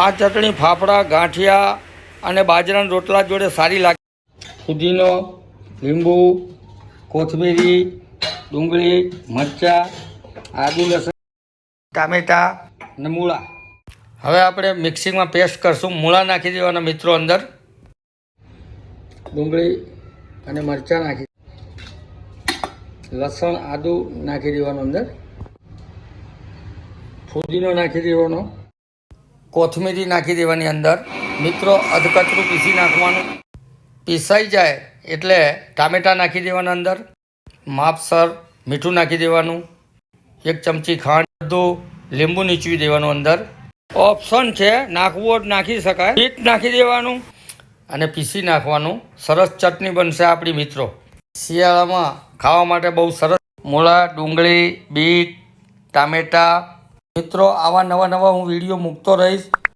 આ ચટણી ફાફડા, ગાંઠિયા અને બાજરાના રોટલા જોડે સારી લાગે. ફુદીનો, લીંબુ, કોથમીરી, ડુંગળી, મરચાં, આદુ, લસણ, ટામેટાં અને મૂળા. હવે આપણે મિક્સિંગમાં પેસ્ટ કરશું. મૂળા નાખી દેવાના મિત્રો અંદર. ડુંગળી અને મરચાં નાખી, લસણ, આદુ નાખી દેવાનું અંદર. ફુદીનો નાખી દેવાનો, કોથમીરી નાખી દેવાની અંદર. મિત્રો અધકચરું પીસી નાખવાનું. પીસાઈ જાય એટલે ટામેટાં નાખી દેવાના અંદર. માપસર મીઠું નાખી દેવાનું. 1 ચમચી ખાંડ, બધું લીંબુ નીચવી દેવાનું અંદર. ઓપ્શન છે, નાખવું હોય નાખી શકાય. બીટ નાખી દેવાનું અને પીસી નાખવાનું. સરસ ચટણી બનશે આપણી મિત્રો. શિયાળામાં ખાવા માટે બહુ સરસ. મૂળા, ડુંગળી, બીટ, ટામેટાં. મિત્રો આવા નવા હું વિડીયો મૂકતો રહીશ.